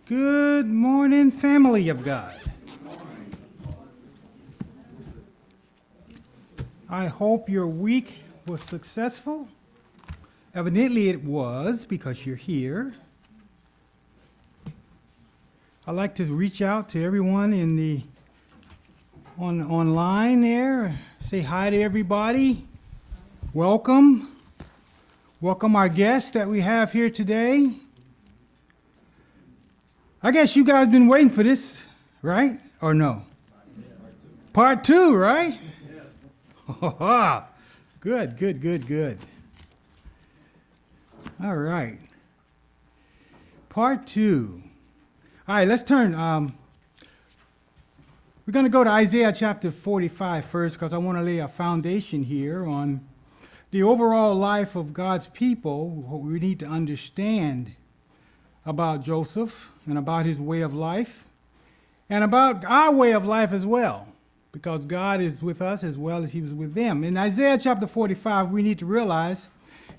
Good morning, family of God. I hope your week was successful. Evidently it was because you're here. I'd like to reach out to everyone in the online there. Say hi to everybody. Welcome. Welcome our guests that we have here today. I guess you guys been waiting for this, right? Or no? Part two, right? Yeah. Good. All right. Part two. All right, let's turn. We're going to go to Isaiah chapter 45 first because I want to lay a foundation here on the overall life of God's people, what we need to understand about Joseph and about his way of life and about our way of life as well, because God is with us as well as he was with them. In Isaiah chapter 45, we need to realize,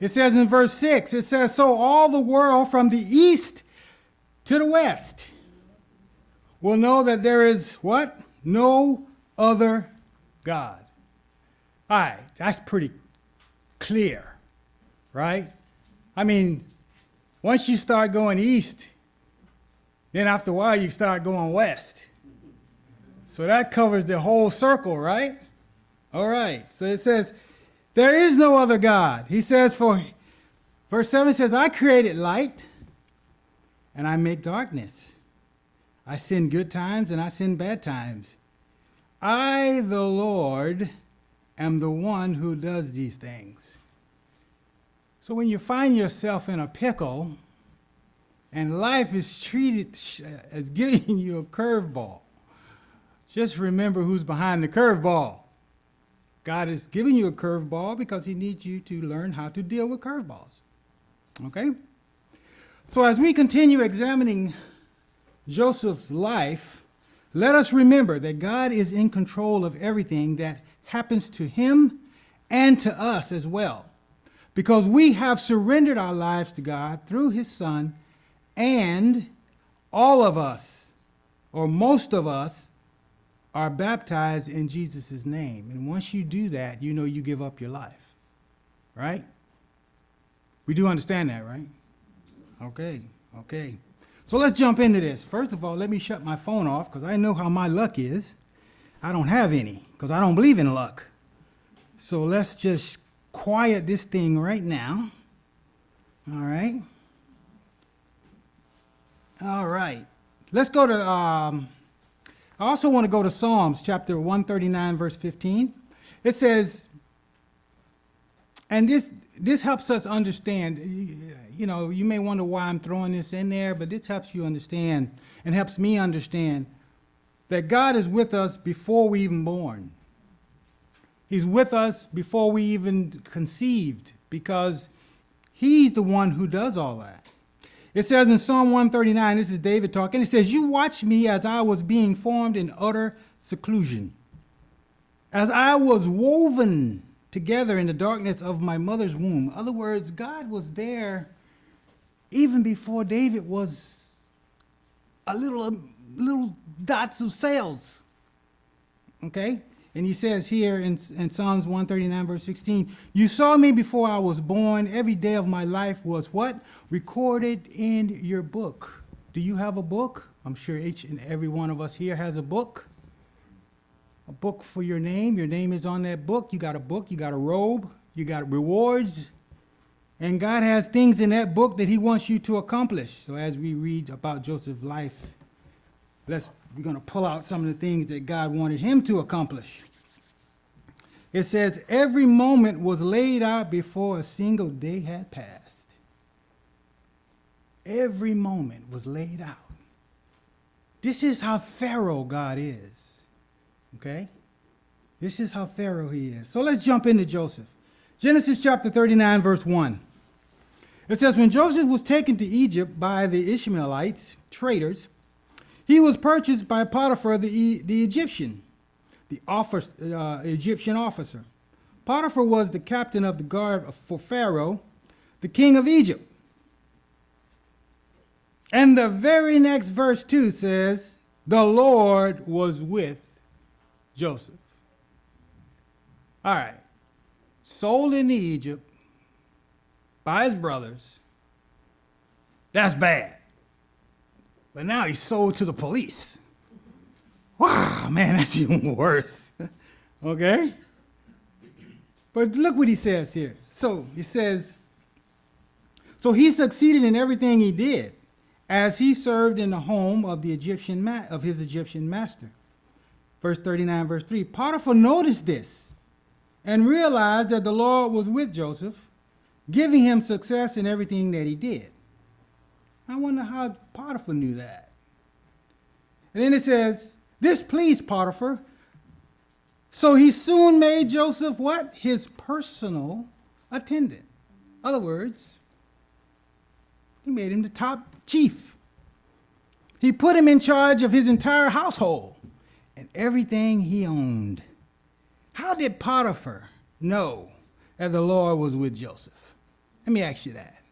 it says in verse 6, it says, "So all the world from the east to the west will know that there is," what? "No other God." All right, that's pretty clear, right? I mean, once you start going east, then after a while you start going west. So that covers the whole circle, right? All right. So it says, there is no other God. He says, for verse 7 says, "I created light and I make darkness. I send good times and I send bad times. I, the Lord, am the one who does these things." So when you find yourself in a pickle and life is treated as giving you a curveball, just remember who's behind the curveball. God is giving you a curveball because he needs you to learn how to deal with curveballs. Okay? So as we continue examining Joseph's life, let us remember that God is in control of everything that happens to him and to us as well, because we have surrendered our lives to God through his Son, and all of us, or most of us, are baptized in Jesus' name. And once you do that, you know you give up your life, right? We do understand that, right? Okay. So let's jump into this. First of all, let me shut my phone off because I know how my luck is. I don't have any because I don't believe in luck. So let's just quiet this thing right now. All right. Let's go to, I also want to go to Psalms chapter 139, verse 15. It says, and this helps us understand, you know, you may wonder why I'm throwing this in there, but this helps you understand and helps me understand that God is with us before we even born. He's with us before we even conceived, because he's the one who does all that. It says in Psalm 139, this is David talking, it says, "You watched me as I was being formed in utter seclusion, as I was woven together in the darkness of my mother's womb." In other words, God was there even before David was a little dots of cells. Okay? And he says here in Psalms 139, verse 16, "You saw me before I was born. Every day of my life was" what? "Recorded in your book." Do you have a book? I'm sure each and every one of us here has a book. A book for your name. Your name is on that book. You got a book. You got a robe. You got rewards. And God has things in that book that he wants you to accomplish. So as we read about Joseph's life, we're going to pull out some of the things that God wanted him to accomplish. It says, "Every moment was laid out before a single day had passed." Every moment was laid out. This is how thorough God is. Okay? This is how thorough he is. So let's jump into Joseph. Genesis chapter 39, verse 1. It says, "When Joseph was taken to Egypt by the Ishmaelites, traders, he was purchased by Potiphar the Egyptian, the Egyptian officer. Potiphar was the captain of the guard for Pharaoh, the king of Egypt. And the very next verse 2 says, the Lord was with Joseph. All right. Sold into Egypt by his brothers. That's bad. But now he's sold to the police. Wow, man, that's even worse. Okay? But look what he says here. So he says, so he succeeded in everything he did, as he served in the home of the his Egyptian master. Verse 39, verse 3. Potiphar noticed this and realized that the Lord was with Joseph, giving him success in everything that he did. I wonder how Potiphar knew that. And then it says, this pleased Potiphar. So he soon made Joseph what? His personal attendant. In other words, he made him the top chief. He put him in charge of his entire household and everything he owned. How did Potiphar know that the Lord was with Joseph? Let me ask you that.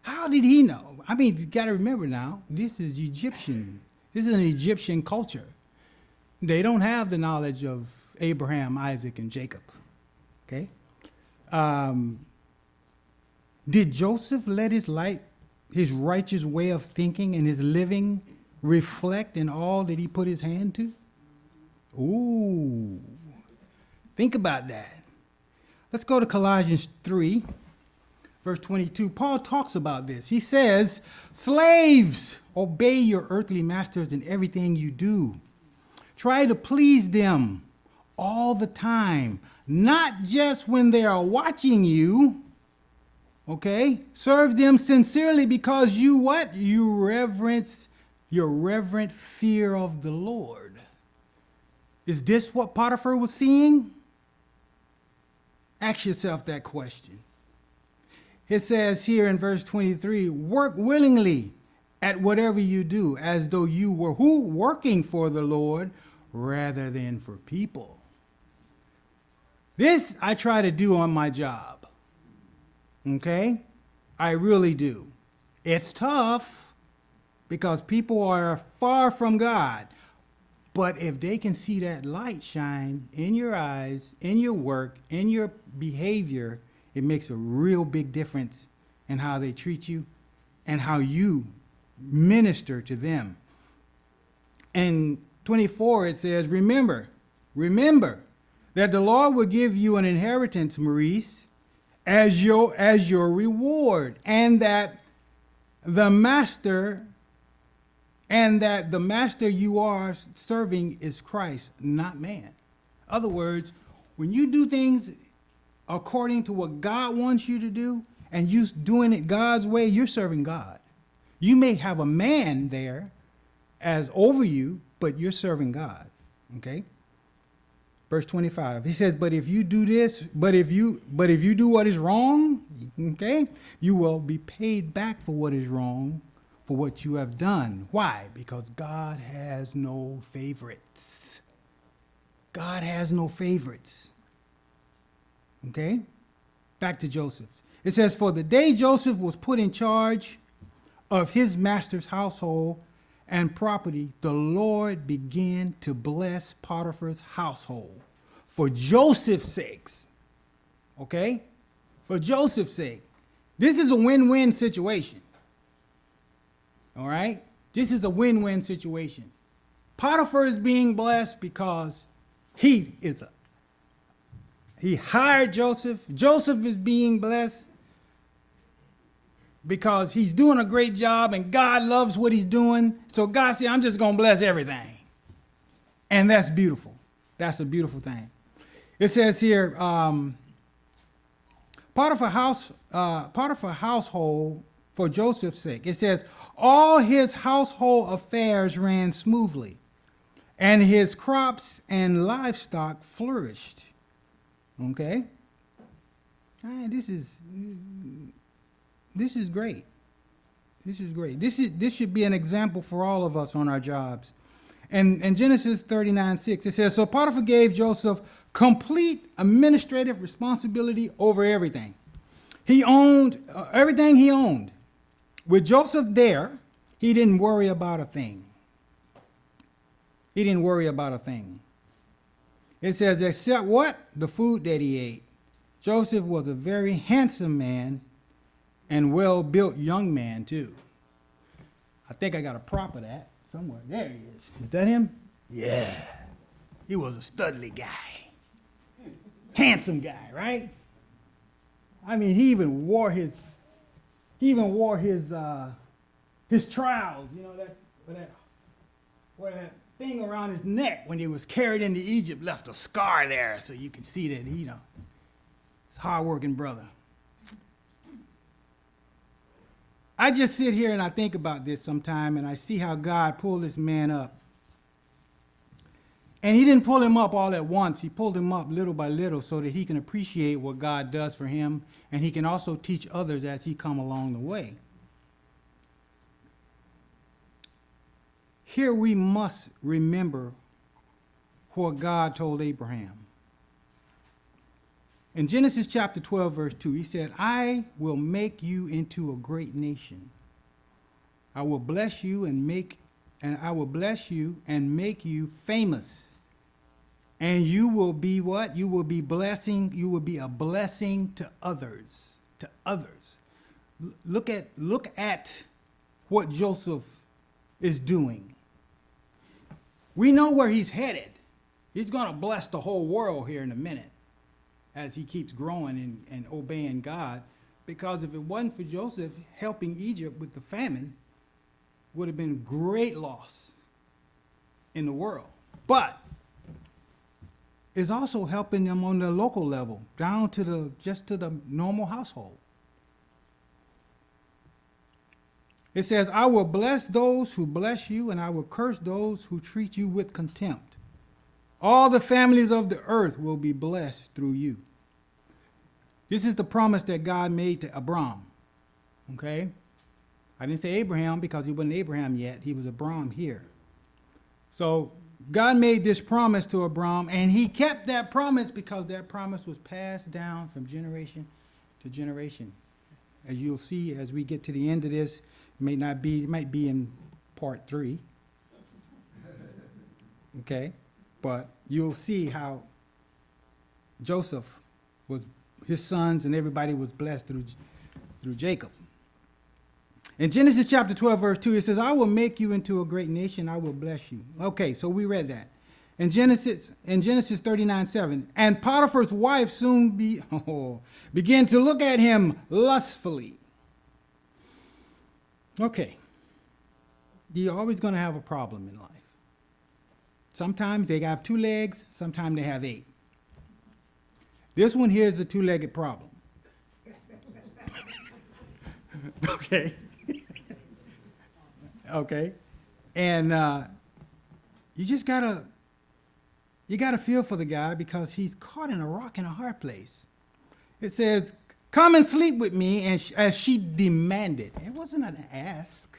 How did he know? I mean, you got to remember now, this is Egyptian. This is an Egyptian culture. They don't have the knowledge of Abraham, Isaac, and Jacob. Okay? Did Joseph let his light, his righteous way of thinking and his living reflect in all that he put his hand to? Ooh. Think about that. Let's go to Colossians 3, verse 22. Paul talks about this. He says, slaves, obey your earthly masters in everything you do. Try to please them all the time, not just when they are watching you. Okay? Serve them sincerely because you what? You reverence your reverent fear of the Lord. Is this what Potiphar was seeing? Ask yourself that question. It says here in verse 23, work willingly at whatever you do, as though you were who? Working for the Lord rather than for people. This I try to do on my job. Okay? I really do. It's tough because people are far from God. But if they can see that light shine in your eyes, in your work, in your behavior, it makes a real big difference in how they treat you and how you minister to them. In 24, it says, remember that the Lord will give you an inheritance, Maurice, as your reward, and that the master you are serving is Christ, not man. In other words, when you do things according to what God wants you to do, and you doing it God's way, you're serving God. You may have a man there as over you, but you're serving God. Okay? Verse 25. He says, but if you do what is wrong, okay, you will be paid back for what is wrong, for what you have done. Why? Because God has no favorites. God has no favorites. Okay? Back to Joseph. It says, for the day Joseph was put in charge of his master's household and property, the Lord began to bless Potiphar's household for Joseph's sake. Okay? For Joseph's sake. This is a win-win situation. All right? This is a win-win situation. Potiphar is being blessed because he hired Joseph. Joseph is being blessed because he's doing a great job and God loves what he's doing. So God said, I'm just going to bless everything. And that's beautiful. That's a beautiful thing. It says here, Potiphar household for Joseph's sake. It says, all his household affairs ran smoothly, and his crops and livestock flourished. Okay? This is great. This is great. This should be an example for all of us on our jobs. And in Genesis 39:6, it says, so Potiphar gave Joseph complete administrative responsibility over everything. He owned everything he owned. With Joseph there, he didn't worry about a thing. He didn't worry about a thing. It says, except what? The food that he ate. Joseph was a very handsome man and well-built young man, too. I think I got a prop of that somewhere. There he is. Is that him? Yeah. He was a studly guy. Handsome guy, right? I mean, he even wore his trials, you know, where that thing around his neck when he was carried into Egypt left a scar there, so you can see that he's a hard-working brother. I just sit here and I think about this sometime, and I see how God pulled this man up. And he didn't pull him up all at once. He pulled him up little by little so that he can appreciate what God does for him, and he can also teach others as he come along the way. Here we must remember what God told Abraham. In Genesis chapter 12, verse 2, he said, I will make you into a great nation. I will bless you and make you famous. And you will be what? You will be blessing, you will be a blessing to others. To others. Look at what Joseph is doing. We know where he's headed. He's going to bless the whole world here in a minute as he keeps growing and obeying God. Because if it wasn't for Joseph helping Egypt with the famine, would have been great loss in the world. But it's also helping them on the local level, down to the normal household. It says, I will bless those who bless you, and I will curse those who treat you with contempt. All the families of the earth will be blessed through you. This is the promise that God made to Abram. Okay? I didn't say Abraham because he wasn't Abraham yet. He was Abram here. So God made this promise to Abram, and he kept that promise because that promise was passed down from generation to generation. As you'll see as we get to the end of this, it might be in part 3. Okay? But you'll see how Joseph his sons and everybody was blessed through Jacob. In Genesis chapter 12, verse 2, it says, I will make you into a great nation. I will bless you. Okay, so we read that. In Genesis 39:7, and Potiphar's wife soon began to look at him lustfully. Okay. You're always going to have a problem in life. Sometimes they have 2 legs, sometimes they have 8. This one here is a 2-legged problem. Okay. Okay. And you gotta feel for the guy because he's caught in a rock and a hard place. It says, come and sleep with me, and as she demanded. It wasn't an ask.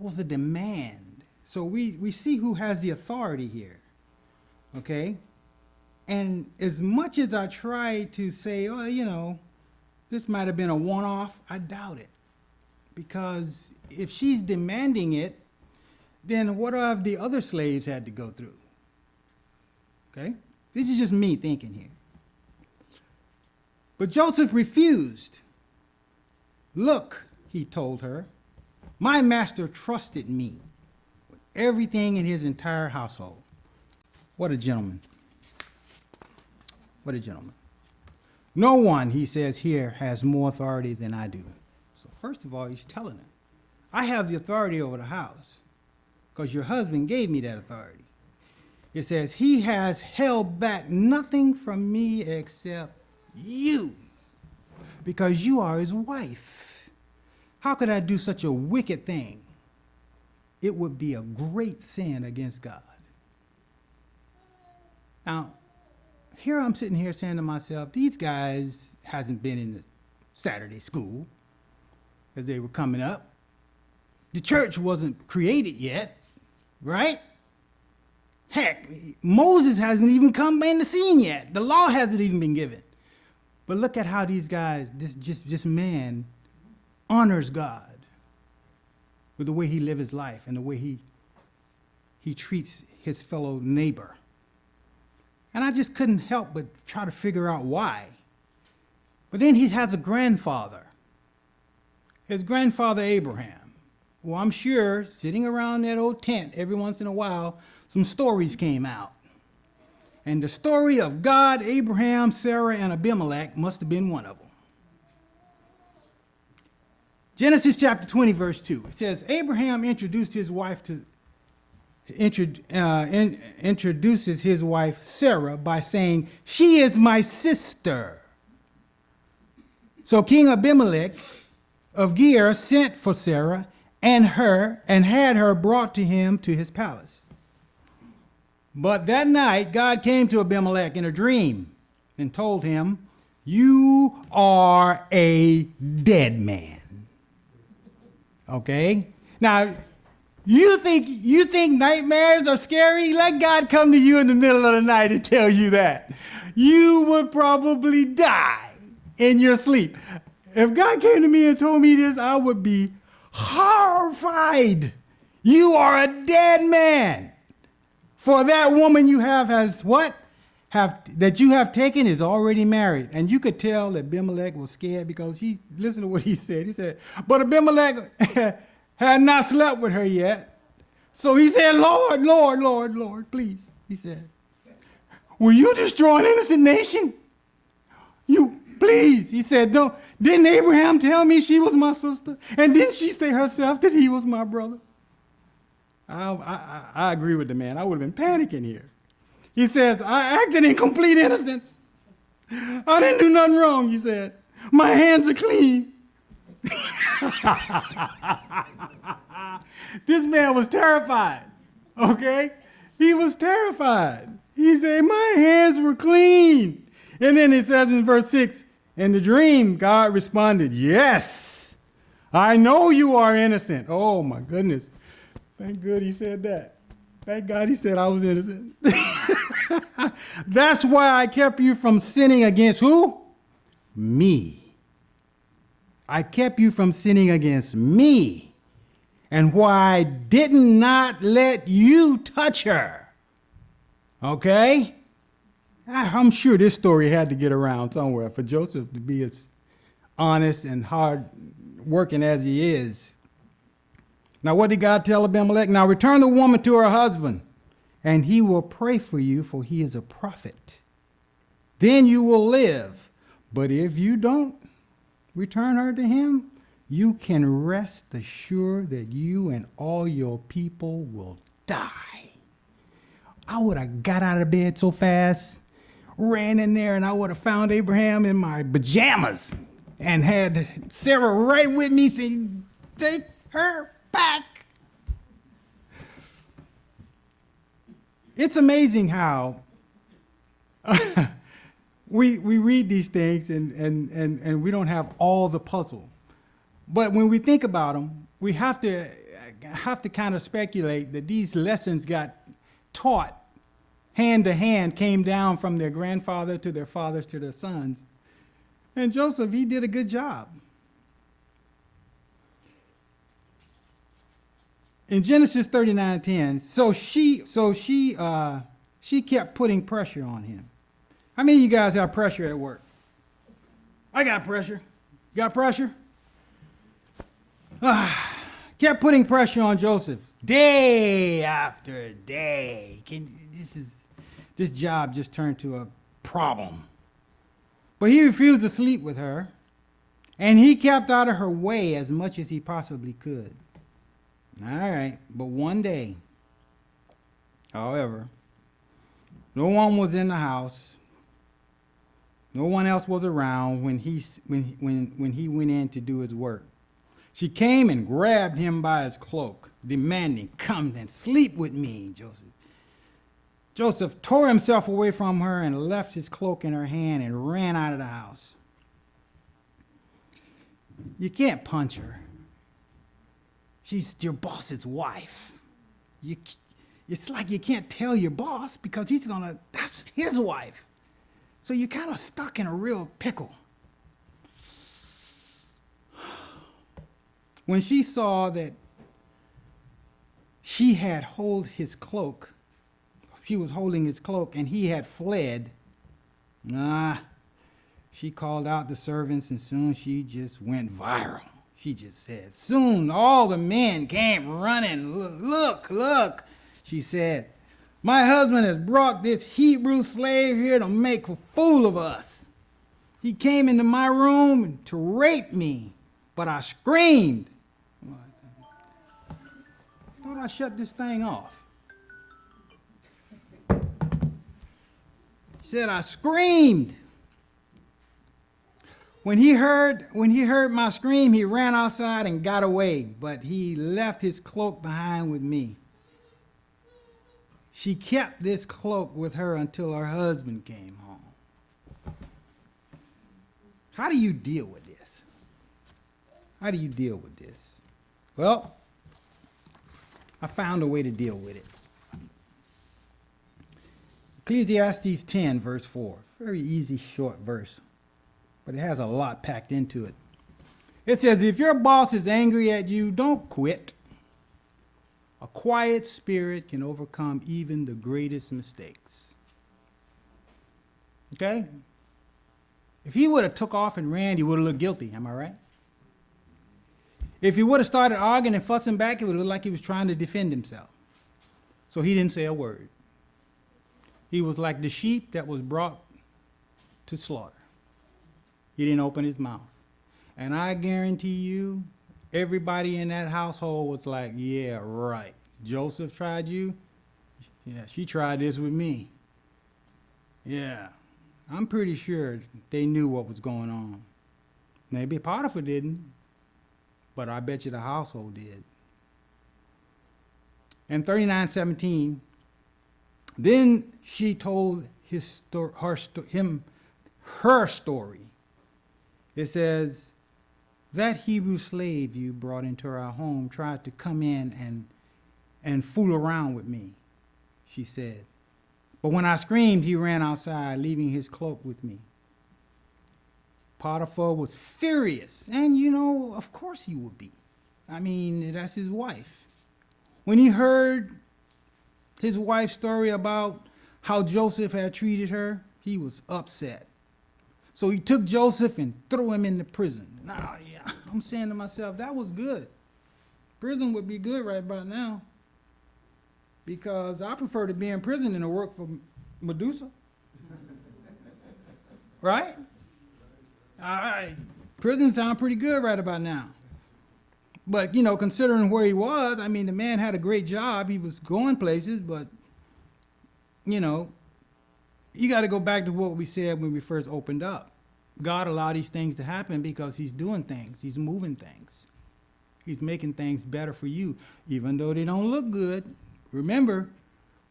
It was a demand. So we see who has the authority here. Okay? And as much as I try to say, this might have been a one-off, I doubt it. Because if she's demanding it, then what have the other slaves had to go through? Okay? This is just me thinking here. But Joseph refused. Look, he told her, my master trusted me with everything in his entire household. What a gentleman. What a gentleman. No one, he says here, has more authority than I do. So first of all, he's telling her, I have the authority over the house because your husband gave me that authority. It says, he has held back nothing from me except you, because you are his wife. How could I do such a wicked thing? It would be a great sin against God. Now, here I'm sitting here saying to myself, these guys hasn't been in the Saturday school as they were coming up. The church wasn't created yet, right? Heck, Moses hasn't even come in the scene yet. The law hasn't even been given. But look at how these guys, this man, honors God. with the way he lives his life and the way he treats his fellow neighbor. And I just couldn't help but try to figure out why. But then he has a grandfather, his grandfather Abraham. Well, I'm sure sitting around that old tent every once in a while, some stories came out. And the story of God, Abraham, Sarah, and Abimelech must have been one of them. Genesis chapter 20, verse 2. It says, Abraham introduces his wife Sarah by saying, she is my sister. So King Abimelech of Gerar sent for Sarah and had her brought to him to his palace. But that night, God came to Abimelech in a dream and told him, you are a dead man. Okay? Now, you think nightmares are scary? Let God come to you in the middle of the night and tell you that. You would probably die in your sleep. If God came to me and told me this, I would be horrified. You are a dead man. For that woman you have what? That you have taken is already married. And you could tell that Abimelech was scared because listen to what he said. He said, but Abimelech had not slept with her yet. So he said, Lord, please. He said, will you destroy an innocent nation? Please. He said, no. Didn't Abraham tell me she was my sister? And didn't she say herself that he was my brother? I agree with the man. I would have been panicking here. He says, I acted in complete innocence. I didn't do nothing wrong, he said. My hands are clean. This man was terrified, okay? He was terrified. He said, my hands were clean. And then it says in verse 6, in the dream, God responded, yes, I know you are innocent. Oh, my goodness. Thank God he said that. Thank God he said I was innocent. That's why I kept you from sinning against who? Me. I kept you from sinning against me. And why I did not let you touch her. Okay? I'm sure this story had to get around somewhere for Joseph to be as honest and hard working as he is. Now, what did God tell Abimelech? Now, return the woman to her husband, and he will pray for you, for he is a prophet. Then you will live. But if you don't return her to him, you can rest assured that you and all your people will die. I would have got out of bed so fast, ran in there, and I would have found Abraham in my pajamas and had Sarah right with me saying, take her back. It's amazing how we read these things and we don't have all the puzzle. But when we think about them, we have to kind of speculate that these lessons got taught hand to hand, came down from their grandfather to their fathers to their sons. And Joseph, he did a good job. In Genesis 39:10, she kept putting pressure on him. How many of you guys have pressure at work? I got pressure. You got pressure? Kept putting pressure on Joseph day after day. This job just turned to a problem. But he refused to sleep with her, and he kept out of her way as much as he possibly could. All right, but one day, however, no one was in the house. No one else was around when he went in to do his work. She came and grabbed him by his cloak, demanding, "Come and sleep with me, Joseph." Joseph tore himself away from her and left his cloak in her hand and ran out of the house. You can't punch her. She's your boss's wife. It's like you can't tell your boss because that's his wife. So you're kind of stuck in a real pickle. When she saw that she had hold his cloak. She was holding his cloak, and he had fled. She called out the servants, and soon she just went viral. She just said, soon all the men came running. Look, look, she said. My husband has brought this Hebrew slave here to make a fool of us. He came into my room to rape me, but I screamed. How do I shut this thing off? She said, I screamed. When he heard my scream, he ran outside and got away, but he left his cloak behind with me. She kept this cloak with her until her husband came home. How do you deal with this? How do you deal with this? Well, I found a way to deal with it. Ecclesiastes 10, verse 4. Very easy, short verse, but it has a lot packed into it. It says, if your boss is angry at you, don't quit. A quiet spirit can overcome even the greatest mistakes. Okay? If he would have took off and ran, he would have looked guilty. Am I right? If he would have started arguing and fussing back, it would look like he was trying to defend himself. So he didn't say a word. He was like the sheep that was brought to slaughter. He didn't open his mouth. And I guarantee you, everybody in that household was like, yeah, right. Joseph tried you? Yeah, she tried this with me. Yeah, I'm pretty sure they knew what was going on. Maybe Potiphar didn't, but I bet you the household did. In 39:17, then she told her story. It says, that Hebrew slave you brought into our home tried to come in and fool around with me, she said. But when I screamed, he ran outside, leaving his cloak with me. Potiphar was furious, and of course he would be. I mean, that's his wife. When he heard his wife's story about how Joseph had treated her, he was upset. So he took Joseph and threw him into prison. Now, yeah, I'm saying to myself, that was good. Prison would be good right about now, because I prefer to be in prison than to work for Medusa. Right? Prison sounds pretty good right about now. But, considering where he was, I mean, the man had a great job. He was going places, but, you got to go back to what we said when we first opened up. God allowed these things to happen because he's doing things. He's moving things. He's making things better for you, even though they don't look good. Remember,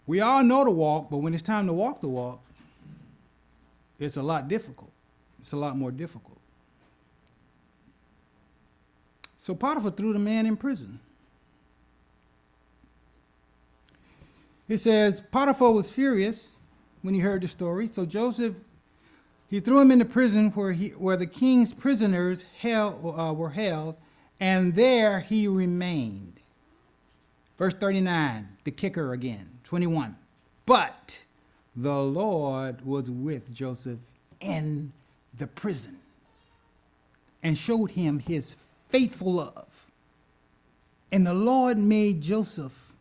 we all know the walk, but when it's time to walk the walk, it's a lot difficult. It's a lot more difficult. So Potiphar threw the man in prison. It says, Potiphar was furious when he heard the story. So Joseph, he threw him into prison where the king's prisoners were held, and there he remained. Verse 39, the kicker again, 21. But the Lord was with Joseph in the prison and showed him his faithful love. And the Lord made Joseph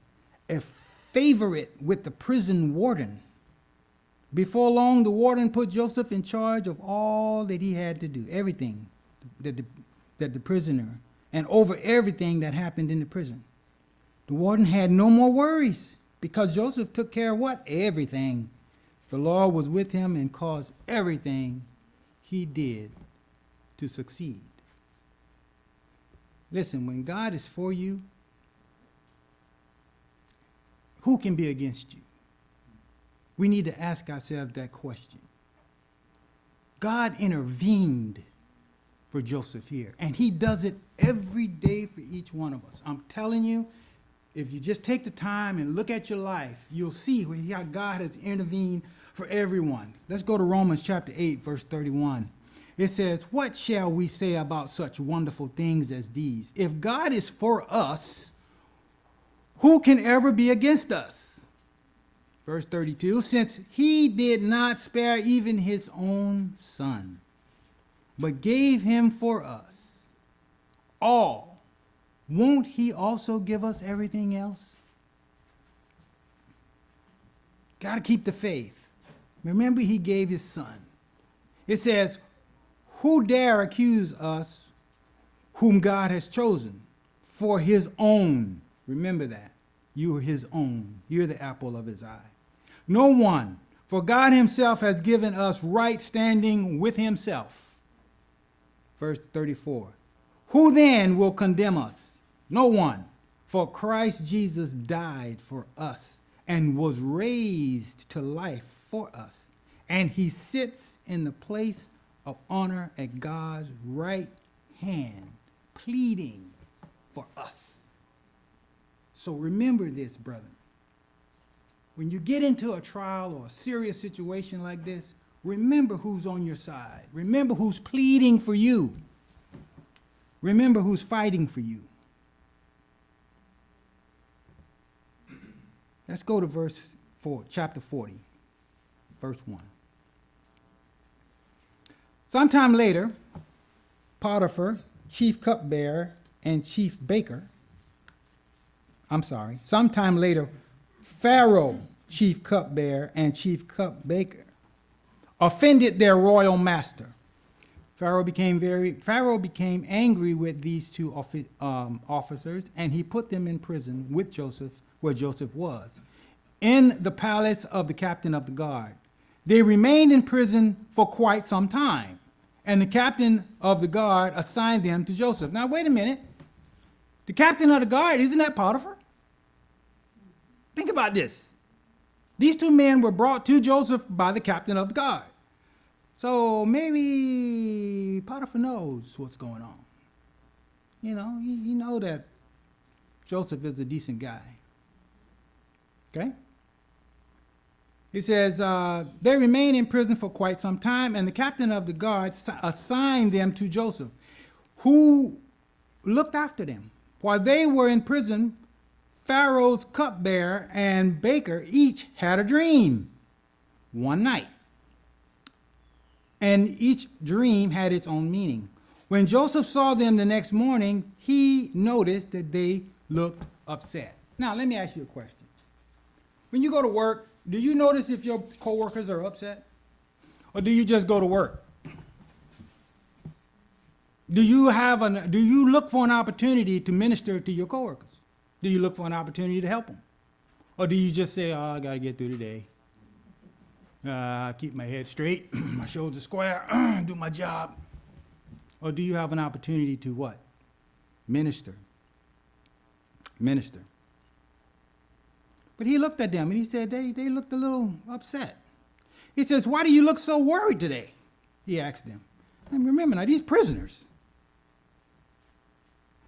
a favorite with the prison warden. Before long, the warden put Joseph in charge of all that he had to do, everything that the prisoner, and over everything that happened in the prison. The warden had no more worries because Joseph took care of what? Everything. The Lord was with him and caused everything he did to succeed. Listen, when God is for you, who can be against you? We need to ask ourselves that question. God intervened for Joseph here, and he does it every day for each one of us. I'm telling you, if you just take the time and look at your life, you'll see how God has intervened for everyone. Let's go to Romans chapter 8, verse 31. It says, what shall we say about such wonderful things as these? If God is for us, who can ever be against us? Verse 32, since he did not spare even his own son, but gave him for us all, won't he also give us everything else? Got to keep the faith. Remember, he gave his son. It says, who dare accuse us whom God has chosen for his own? Remember that. You are his own. You're the apple of his eye. No one, for God himself has given us right standing with himself. Verse 34. Who then will condemn us? No one, for Christ Jesus died for us and was raised to life for us. And he sits in the place of honor at God's right hand, pleading for us. So remember this, brethren. When you get into a trial or a serious situation like this, remember who's on your side. Remember who's pleading for you. Remember who's fighting for you. Let's go to verse 4, chapter 40, verse 1. Sometime later, Potiphar, chief cupbearer and chief baker, sometime later, Pharaoh, chief cupbearer and chief cupbaker, offended their royal master. Pharaoh became angry with these two officers, and he put them in prison with Joseph, where Joseph was, in the palace of the captain of the guard. They remained in prison for quite some time, and the captain of the guard assigned them to Joseph. Now, wait a minute. The captain of the guard, isn't that Potiphar? Think about this. These two men were brought to Joseph by the captain of the guard. So maybe Potiphar knows what's going on. You know, you know that Joseph is a decent guy. Okay? He says, they remained in prison for quite some time, and the captain of the guard assigned them to Joseph, who looked after them. While they were in prison, Pharaoh's cupbearer and baker each had a dream one night, and each dream had its own meaning. When Joseph saw them the next morning, he noticed that they looked upset. Now, let me ask you a question. When you go to work, do you notice if your coworkers are upset? Or do you just go to work? Do you look for an opportunity to minister to your coworkers? Do you look for an opportunity to help them? Or do you just say, I got to get through today. Keep my head straight, my shoulders square, do my job? Or do you have an opportunity to what? Minister. But he looked at them and he said, they looked a little upset. He says, why do you look so worried today? He asked them. And remember now, these prisoners.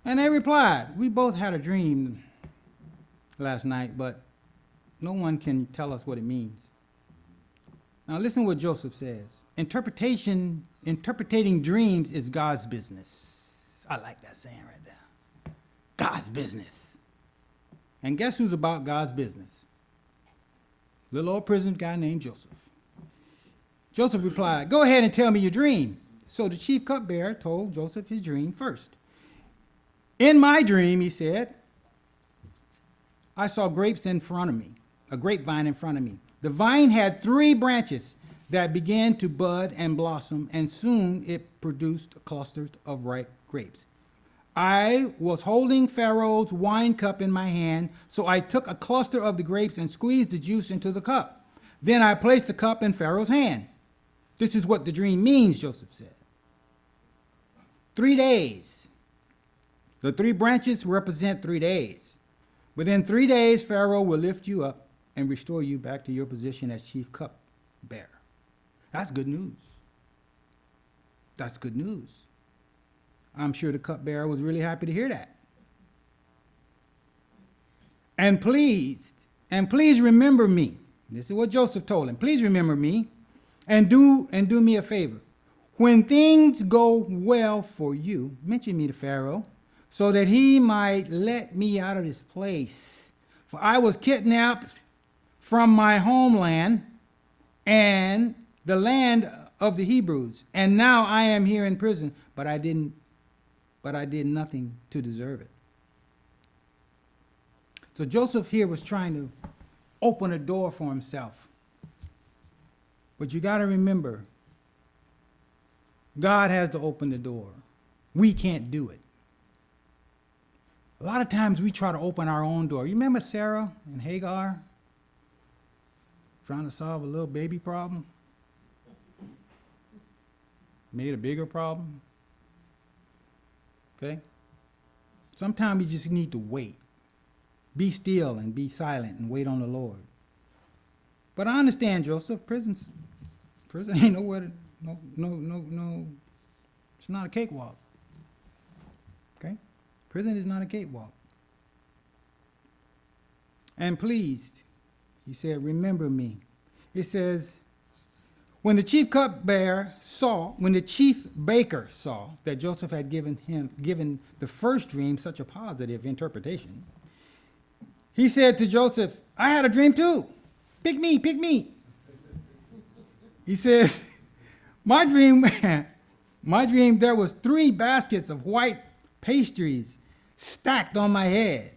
And they replied, we both had a dream last night, but no one can tell us what it means. Now listen what Joseph says. Interpreting dreams is God's business. I like that saying right there. God's business. And guess who's about God's business? Little old prison guy named Joseph. Joseph replied, go ahead and tell me your dream. So the chief cupbearer told Joseph his dream first. In my dream, he said, I saw grapes in front of me, a grapevine in front of me. The vine had 3 branches that began to bud and blossom, and soon it produced clusters of ripe grapes. I was holding Pharaoh's wine cup in my hand, so I took a cluster of the grapes and squeezed the juice into the cup. Then I placed the cup in Pharaoh's hand. This is what the dream means, Joseph said. 3 days. The 3 branches represent 3 days. Within 3 days, Pharaoh will lift you up and restore you back to your position as chief cupbearer. That's good news. That's good news. I'm sure the cupbearer was really happy to hear that. And please remember me. This is what Joseph told him. Please remember me and do me a favor. When things go well for you, mention me to Pharaoh, so that he might let me out of this place For I was kidnapped from my homeland and the land of the Hebrews, and now I am here in prison, but I did nothing to deserve it. So Joseph here was trying to open a door for himself. But you got to remember, God has to open the door. We can't do it. A lot of times we try to open our own door. You remember Sarah and Hagar trying to solve a little baby problem? Made a bigger problem. Okay? Sometimes you just need to wait. Be still and be silent and wait on the Lord. But I understand, Joseph, prison ain't nowhere to, no, it's not a cakewalk. Okay? Prison is not a cakewalk. And please, he said, remember me. It says, when the chief baker saw that Joseph had given the first dream such a positive interpretation, he said to Joseph, I had a dream too. Pick me, pick me. He says, my dream, there was 3 baskets of white pastries stacked on my head.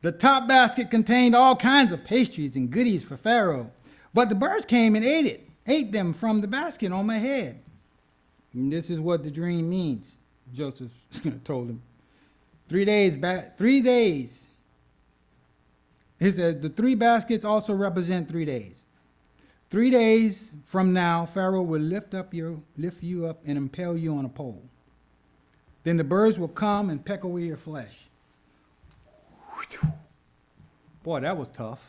The top basket contained all kinds of pastries and goodies for Pharaoh, but the birds came and ate them from the basket on my head. And this is what the dream means, Joseph told him. 3 days. He says the 3 baskets also represent 3 days. 3 days from now, Pharaoh will lift you up and impale you on a pole. Then the birds will come and peck away your flesh. Boy, that was tough.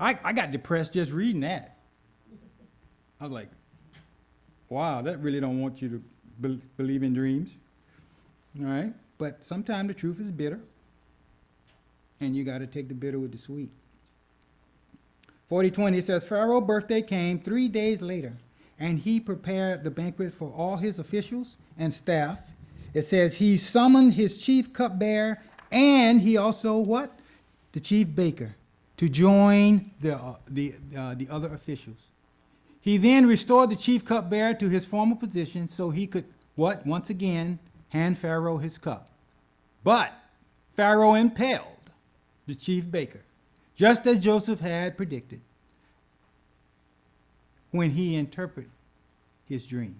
I got depressed just reading that. I was like, wow, that really don't want you to believe in dreams. All right? But sometimes the truth is bitter, and you got to take the bitter with the sweet. 40:20 says, Pharaoh's birthday came 3 days later, and he prepared the banquet for all his officials and staff. It says he summoned his chief cupbearer, and he also what? The chief baker, to join the other officials. He then restored the chief cupbearer to his former position so he could, what? Once again, hand Pharaoh his cup. But Pharaoh impaled the chief baker, just as Joseph had predicted when he interpreted his dream.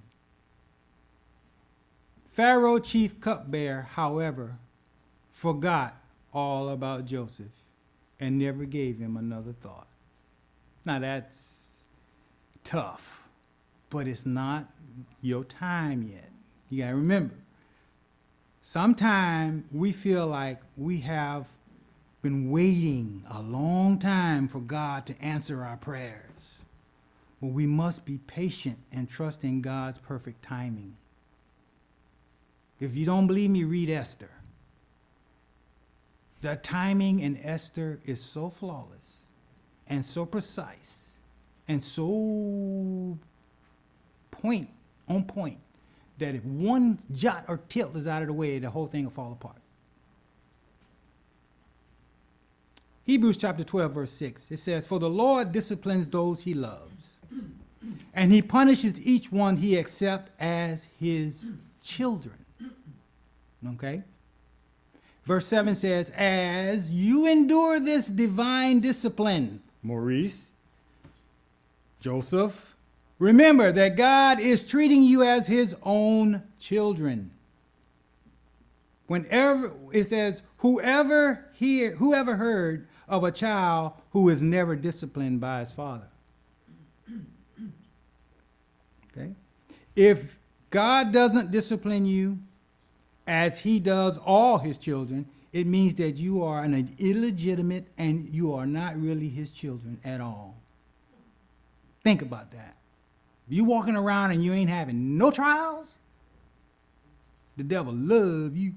Pharaoh chief cupbearer, however, forgot all about Joseph and never gave him another thought. Now that's tough, but it's not your time yet. You gotta remember, sometimes we feel like we have been waiting a long time for God to answer our prayers. Well, we must be patient and trust in God's perfect timing. If you don't believe me, read Esther. The timing in Esther is so flawless and so precise and so on point that if one jot or tittle is out of the way, the whole thing will fall apart. Hebrews chapter 12, verse 6, it says, for the Lord disciplines those he loves, and he punishes each one he accepts as his children. Okay? Verse 7 says, as you endure this divine discipline, Maurice, Joseph, remember that God is treating you as his own children. Whenever it says, whoever heard of a child who is never disciplined by his father? Okay? If God doesn't discipline you as he does all his children, it means that you are an illegitimate and you are not really his children at all. Think about that. You walking around and you ain't having no trials, the devil love you.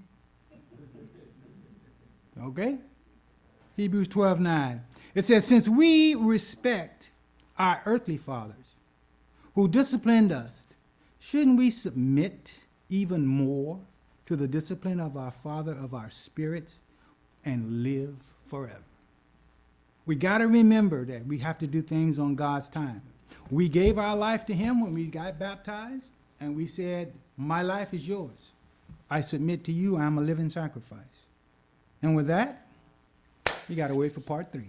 Okay? Hebrews 12:9. It says, since we respect our earthly fathers who disciplined us, shouldn't we submit even more to the discipline of our Father of our spirits and live forever. We got to remember that we have to do things on God's time. We gave our life to him when we got baptized, and we said, my life is yours. I submit to you, I'm a living sacrifice. And with that, you got to wait for part 3.